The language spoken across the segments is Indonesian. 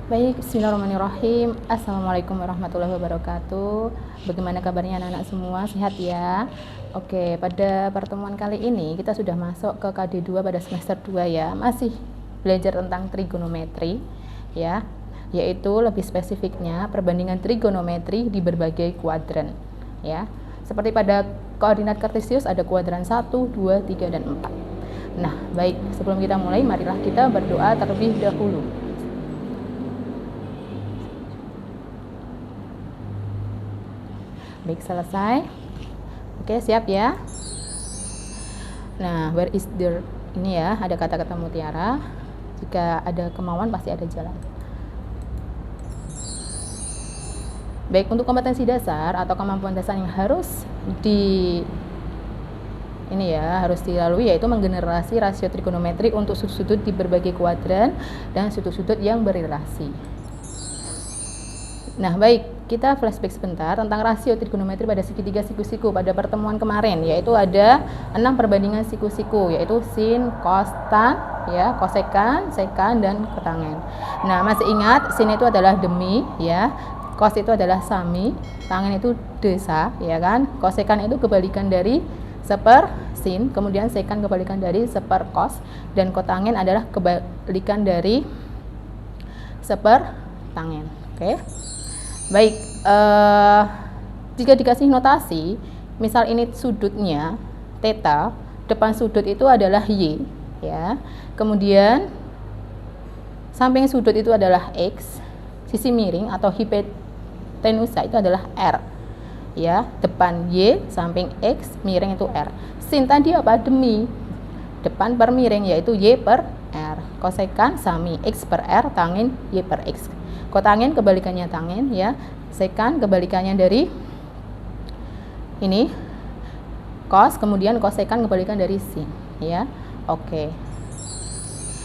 Baik, bismillahirrahmanirrahim. Assalamualaikum warahmatullahi wabarakatuh. Bagaimana kabarnya anak-anak semua? Sehat ya? Oke, pada pertemuan kali ini kita sudah masuk ke KD2 pada semester 2 ya. Masih belajar tentang trigonometri ya, yaitu lebih spesifiknya perbandingan trigonometri di berbagai kuadran ya. Seperti pada koordinat kartesius ada kuadran 1, 2, 3, dan 4. Nah, baik, sebelum kita mulai marilah kita berdoa terlebih dahulu. Baik, selesai. Oke, siap ya. Nah, where is there? Ini ya, ada kata-kata mutiara. Jika ada kemauan pasti ada jalan. Baik, untuk kompetensi dasar atau kemampuan dasar yang harus dilalui yaitu menggenerasi rasio trigonometri untuk sudut-sudut di berbagai kuadran dan sudut-sudut yang berrelasi. Nah, baik, kita flashback sebentar tentang rasio trigonometri pada segitiga siku-siku pada pertemuan kemarin, yaitu ada 6 perbandingan siku-siku, yaitu sin, cos, tan, ya, kosekan, sekan, dan kotangen. Nah, masih ingat sin itu adalah demi, ya, cos itu adalah sami, tangen itu desa, ya kan, kosekan itu kebalikan dari seper sin, kemudian sekan kebalikan dari seper cos, dan kotangen adalah kebalikan dari seper tangen. Oke. Baik, jika dikasih notasi, misal ini sudutnya theta, depan sudut itu adalah y, ya. Kemudian samping sudut itu adalah x, sisi miring atau hipotenusa itu adalah r, ya. Depan y, samping x, miring itu r. Sin tadi apa? Demi. Depan per miring yaitu y per r. Kosekan sami x per r, tangen y per x. Kotangen kebalikannya tangen, ya. Sekan kebalikannya dari ini cos, kemudian kosekan kebalikan dari sin, ya. Oke.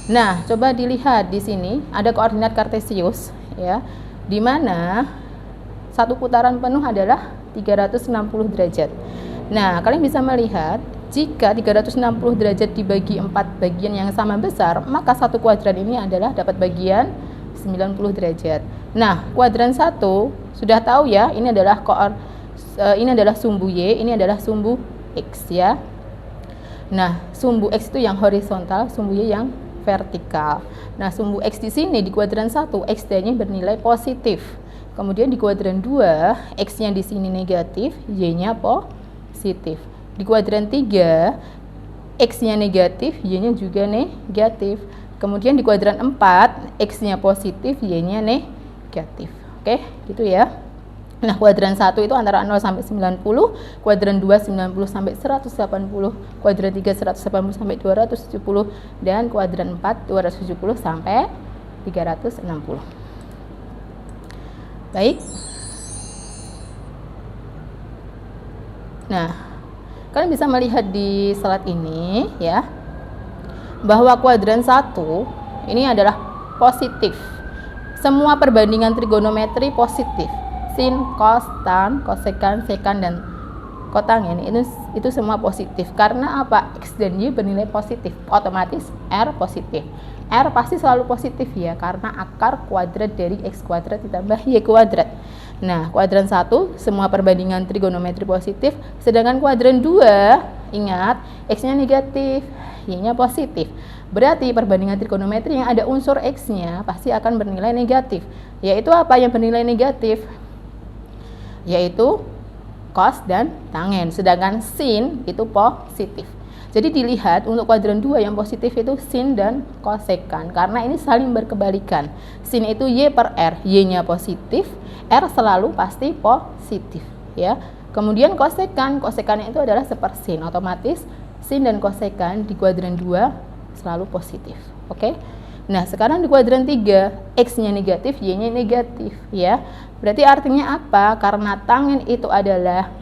Nah, coba dilihat di sini ada koordinat kartesius, ya, di mana satu putaran penuh adalah 360 derajat. Nah, kalian bisa melihat jika 360 derajat dibagi 4 bagian yang sama besar, maka satu kuadran ini adalah dapat bagian 90 derajat. Nah, kuadran 1 sudah tahu ya, ini adalah sumbu y, ini adalah sumbu x, ya. Nah, sumbu x itu yang horizontal, sumbu y yang vertikal. Nah, sumbu x di sini di kuadran 1 x-nya bernilai positif. Kemudian di kuadran 2 x-nya di sini negatif, y-nya positif. Di kuadran 3 x-nya negatif, y-nya juga negatif. Kemudian di kuadran 4, x-nya positif, y-nya negatif. Oke, gitu ya. Nah, kuadran 1 itu antara 0 sampai 90, kuadran 2 90 sampai 180, kuadran 3 180 sampai 270, dan kuadran 4 270 sampai 360. Baik. Nah, kalian bisa melihat di slide ini, ya, bahwa kuadran 1 ini adalah positif. Semua perbandingan trigonometri positif. Sin, cos, tan, kosekan, sekan, dan kotangen itu semua positif. Karena apa? X dan Y bernilai positif. Otomatis R positif. R pasti selalu positif ya, karena akar kuadrat dari X kuadrat ditambah Y kuadrat. Nah, kuadran 1 semua perbandingan trigonometri positif, sedangkan kuadran 2 ingat X-nya negatif, Y-nya positif. Berarti perbandingan trigonometri yang ada unsur X-nya pasti akan bernilai negatif. Yaitu apa yang bernilai negatif? Yaitu cos dan tangen. Sedangkan sin itu positif. Jadi dilihat untuk kuadran 2 yang positif itu sin dan kosekan. Karena ini saling berkebalikan. Sin itu Y per R. Y-nya positif, R selalu pasti positif. Ya. Kemudian kosekan itu adalah sepersin, otomatis sin dan kosekan di kuadran 2 selalu positif. Oke. Nah, sekarang di kuadran 3 X-nya negatif, Y-nya negatif, ya. Berarti artinya apa? Karena tangen itu adalah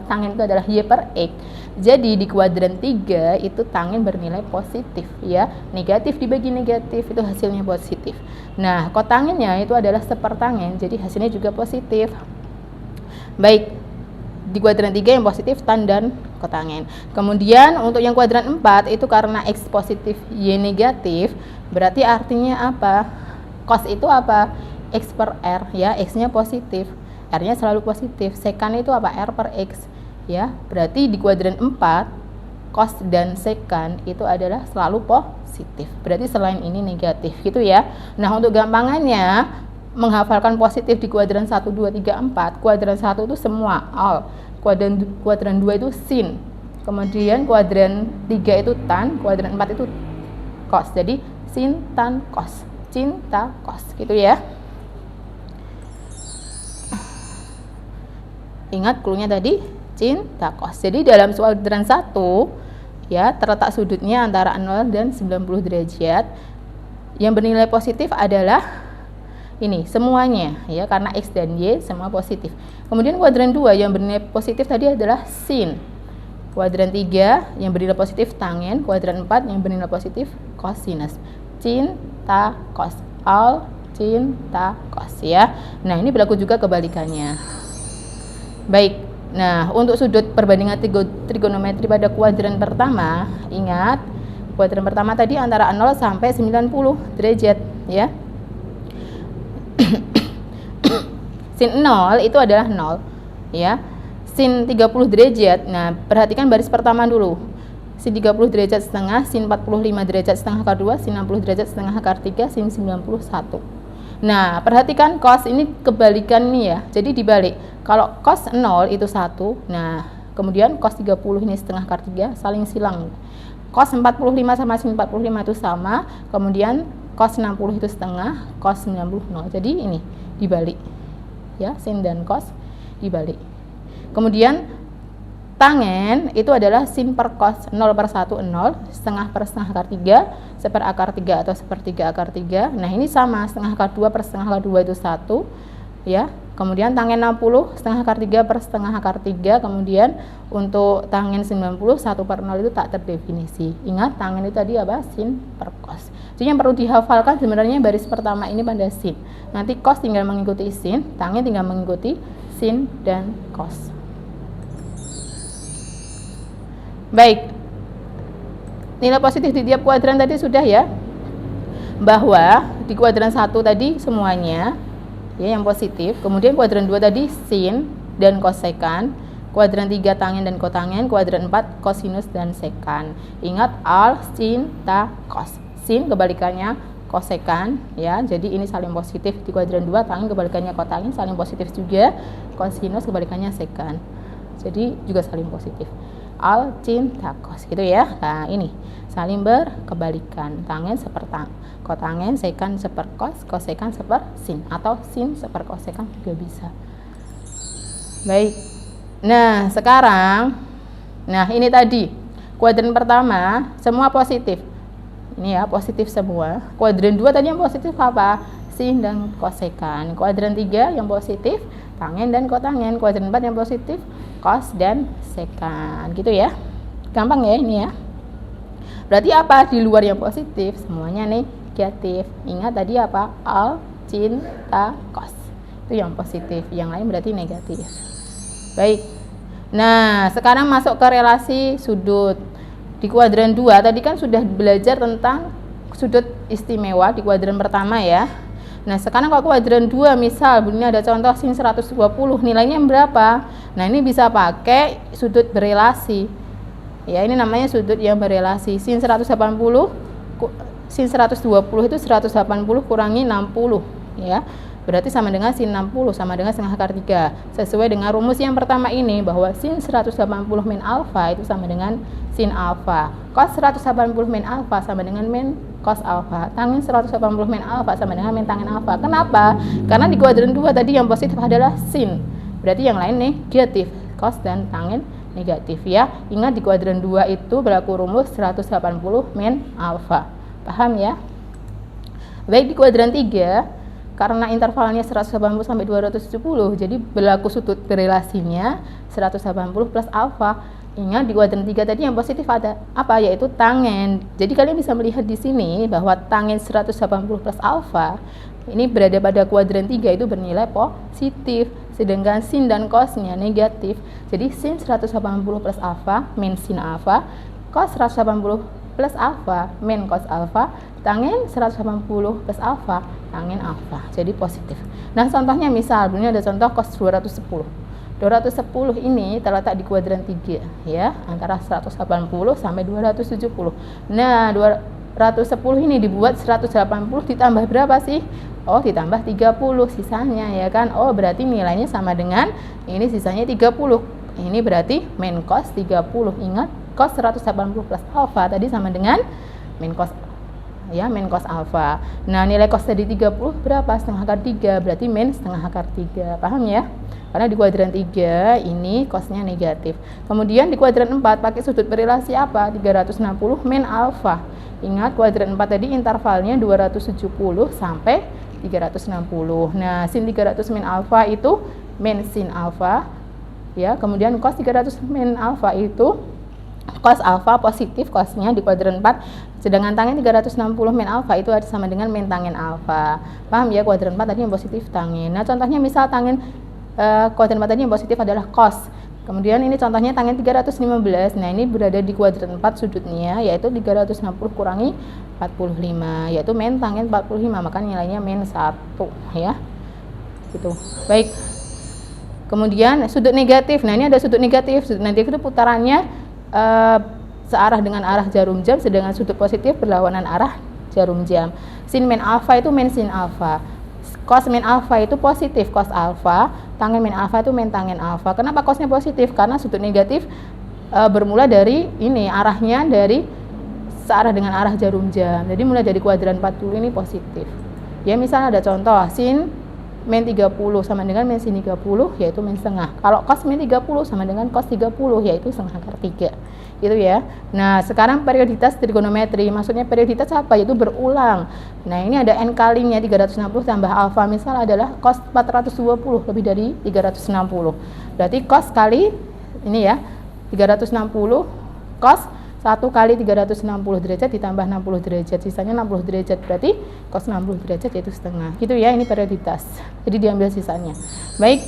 tangen itu adalah Y per X. Jadi di kuadran 3 itu tangen bernilai positif, ya. Negatif dibagi negatif itu hasilnya positif. Nah, kotangennya itu adalah sepertangen, jadi hasilnya juga positif. Baik, di kuadran 3 yang positif tan dan kotangen. Kemudian untuk yang kuadran 4 itu karena X positif, Y negatif, berarti artinya apa? Cos itu apa? X per R ya, X-nya positif, R-nya selalu positif. Sekan itu apa? R per X ya. Berarti di kuadran 4 cos dan sekan itu adalah selalu positif. Berarti selain ini negatif gitu ya. Nah, untuk gampangannya menghafalkan positif di kuadran 1, 2, 3, 4. Kuadran 1 itu semua all. Kuadran 2 itu sin. Kemudian kuadran 3 itu tan, kuadran 4 itu cos. Jadi sin, tan, cos. Cinta, cos gitu ya. Ingat cluenya tadi, cinta, cos. Jadi dalam kuadran 1 ya, terletak sudutnya antara 0 dan 90 derajat. Yang bernilai positif adalah ini semuanya ya, karena X dan Y semua positif. Kemudian kuadran 2 yang bernilai positif tadi adalah sin. Kuadran 3 yang bernilai positif tangen, kuadran 4 yang bernilai positif kosinus. Cinta, cos. All cinta, cos ya. Nah, ini berlaku juga kebalikannya. Baik. Nah, untuk sudut perbandingan trigonometri pada kuadran pertama, ingat kuadran pertama tadi antara 0 sampai 90 derajat ya. Sin 0 itu adalah 0 ya. Sin 30 derajat. Nah, perhatikan baris pertama dulu. Sin 30 derajat setengah, sin 45 derajat setengah akar 2, sin 60 derajat setengah akar 3, sin 91. Nah, perhatikan cos ini kebalikan nih ya. Jadi dibalik. Kalau cos 0 itu 1. Nah, kemudian cos 30 ini setengah akar 3 saling silang. Cos 45 sama sin 45 itu sama. Kemudian cos 60 itu setengah, cos 90 0. Jadi ini dibalik. Ya, sin dan cos dibalik. Kemudian tangen itu adalah sin per cos 0 per 1 0, setengah per setengah akar 3, seper akar 3 atau sepertiga akar 3. Nah, ini sama, setengah akar 2 per setengah akar 2 itu 1 ya. Kemudian tangen 60 setengah akar 3 per setengah akar 3. Kemudian untuk tangen 90 1 per 0 itu tak terdefinisi. Ingat tangen itu tadi apa? Sin per cos. Jadi yang perlu dihafalkan sebenarnya baris pertama ini pada sin. Nanti cos tinggal mengikuti sin, tangen tinggal mengikuti sin dan cos. Baik, nilai positif di tiap kuadran tadi sudah ya, bahwa di kuadran 1 tadi semuanya ya yang positif. Kemudian kuadran 2 tadi sin dan kosekan, kuadran 3 tangen dan kotangen, kuadran 4 kosinus dan sekan. Ingat all sin, ta, cos. Sin kebalikannya kosekan ya, jadi ini saling positif di kuadran 2, tangen kebalikannya kotangen saling positif juga, kosinus kebalikannya sekan, jadi juga saling positif. All cinta cos gitu ya. Nah, ini saling berkebalikan, tangen seper kotangen, sekan seper cos, kosekan seper sin, atau sin seper kosekan juga bisa. Baik. Nah, sekarang ini tadi kuadran pertama semua positif. Ini ya, positif semua. Kuadran 2 tadi yang positif apa? Sin dan kosekan. Kuadran 3 yang positif tangen dan kotangen. Kuadran 4 yang positif cos dan sekan gitu ya. Gampang ya ini ya. Berarti apa? Di luar yang positif semuanya negatif. Ingat tadi apa? All cinta cos. Itu yang positif, yang lain berarti negatif. Baik. Nah, sekarang masuk ke relasi sudut. Di kuadran 2 tadi kan sudah belajar tentang sudut istimewa di kuadran pertama ya. Nah, sekarang kalau kuadran 2 misal ini ada contoh sin 120, nilainya berapa? Nah, ini bisa pakai sudut berelasi. Ya, ini namanya sudut yang berelasi. Sin 120 sin 120 itu 180 kurangi 60 ya. Berarti sama dengan sin 60 sama dengan setengah akar 3. Sesuai dengan rumus yang pertama ini bahwa sin 180 min alfa itu sama dengan sin alfa. Cos 180 min alfa sama dengan min cos alfa. Tangen 180 min alfa sama dengan min tangen alfa. Kenapa? Karena di kuadran 2 tadi yang positif adalah sin. Berarti yang lain negatif. Cos dan tangen negatif ya. Ingat di kuadran 2 itu berlaku rumus 180 min alfa. Paham ya? Baik, di kuadran 3 karena intervalnya 180 sampai 270, jadi berlaku sudut berelasinya 180 plus alfa. Ingat di kuadran 3 tadi yang positif ada apa? Yaitu tangen. Jadi kalian bisa melihat di sini bahwa tangen 180 plus alfa ini berada pada kuadran 3 itu bernilai positif, sedangkan sin dan cosnya negatif. Jadi sin 180 plus alfa min sin alfa, cos 180 plus alfa, min cos alfa, tangin 180 plus alfa, tangin alfa. Jadi positif. Nah, contohnya misal, ini ada contoh cos 210. 210 ini terletak di kuadran 3 ya, antara 180 sampai 270. Nah, 210 ini dibuat 180 ditambah berapa sih? Oh, ditambah 30 sisanya ya kan. Oh, berarti nilainya sama dengan ini, sisanya 30. Ini berarti min cos 30. Ingat, cos 180 plus alfa tadi sama dengan min cos ya, min cos alfa. Nah, nilai cos tadi 30 berapa? Setengah akar 3, berarti min setengah akar 3. Paham ya? Karena di kuadran 3 ini cosnya negatif. Kemudian di kuadran 4 pakai sudut berelasi apa? 360 min alfa. Ingat, kuadran 4 tadi intervalnya 270 sampai 360. Nah, sin 300 min alfa itu min sin alfa ya. Kemudian cos 300 min alfa itu cos alfa positif cosnya di kuadran 4. Sedangkan tangin 360 min alfa itu sama dengan min tangin alfa. Paham ya? Kuadran 4 tadi yang positif tangin. Nah, contohnya misal tangin kuadran 4 tadi yang positif adalah cos. Kemudian ini contohnya tangin 315. Nah, ini berada di kuadran 4 sudutnya, yaitu 360 kurangi 45, yaitu min tangin 45, maka nilainya min 1 ya. Gitu. Baik. Kemudian sudut negatif. Nah, ini ada sudut negatif. Sudut negatif itu putarannya searah dengan arah jarum jam, sedangkan sudut positif berlawanan arah jarum jam. Sin min alfa itu min sin alfa. Cos min alfa itu positif cos alfa, tangin min alfa itu min tangin alfa. Kenapa cosnya positif? Karena sudut negatif bermula dari ini, arahnya dari searah dengan arah jarum jam. Jadi mulai dari kuadran 40 ini positif. Ya, misalnya ada contoh sin min 30 sama dengan min sin 30, yaitu min setengah. Kalau cos min 30 sama dengan cos 30, yaitu setengah akar 3. Gitu ya. Nah, sekarang perioditas trigonometri. Maksudnya perioditas apa? Yaitu berulang. Nah, ini ada n kalinya 360 tambah alfa misal adalah cos 420 lebih dari 360. Berarti cos kali ini ya, 360 cos 1 kali 360 derajat ditambah 60 derajat, sisanya 60 derajat, berarti cos 60 derajat yaitu setengah. Gitu ya, ini perioditas. Jadi diambil sisanya. Baik.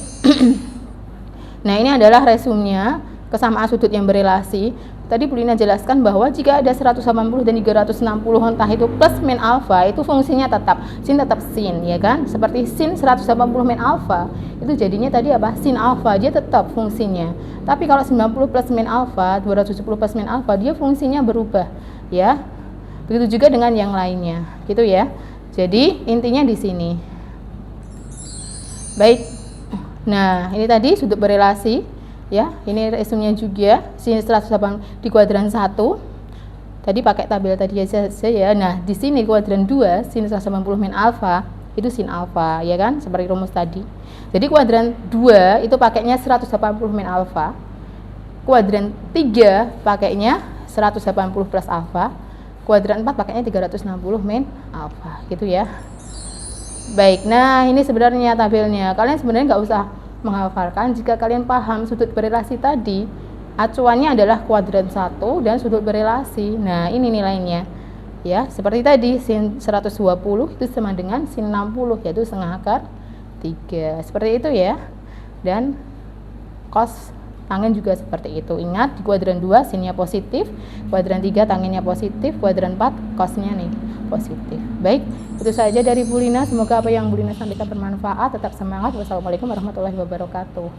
Nah, ini adalah resumnya kesamaan sudut yang berelasi. Tadi Bu Lina jelaskan bahwa jika ada 180 dan 360 entah itu plus min alfa, itu fungsinya tetap sin ya kan? Seperti sin 180 min alfa, itu jadinya tadi apa? Sin alfa, dia tetap fungsinya. Tapi kalau 90 plus min alfa, 270 plus min alfa, dia fungsinya berubah ya. Begitu juga dengan yang lainnya, gitu ya. Jadi intinya di sini. Baik. Nah, ini tadi sudut berelasi. Ya, ini resumnya juga sin 180 di kuadran 1. Tadi pakai tabel tadi aja ya. Nah, di sini kuadran 2 sin 180 min alfa itu sin alfa ya kan, seperti rumus tadi. Jadi kuadran 2 itu pakainya 180 min alfa. Kuadran 3 pakainya 180 plus alfa. Kuadran 4 pakainya 360 min alfa, gitu ya. Baik, nah ini sebenarnya tabelnya. Kalian sebenarnya nggak usah menghafalkan. Jika kalian paham sudut berelasi tadi, acuannya adalah kuadran 1 dan sudut berelasi. Nah, ini nilainya. Ya, seperti tadi sin 120 itu sama dengan sin 60, yaitu setengah akar 3. Seperti itu ya. Dan cos tangin juga seperti itu. Ingat, di kuadran 2 sinnya positif, kuadran 3 tanginnya positif, kuadran 4 cosnya nih positif. Baik, itu saja dari Bu Lina. Semoga apa yang Bu Lina sampaikan bermanfaat. Tetap semangat. Wassalamualaikum warahmatullahi wabarakatuh.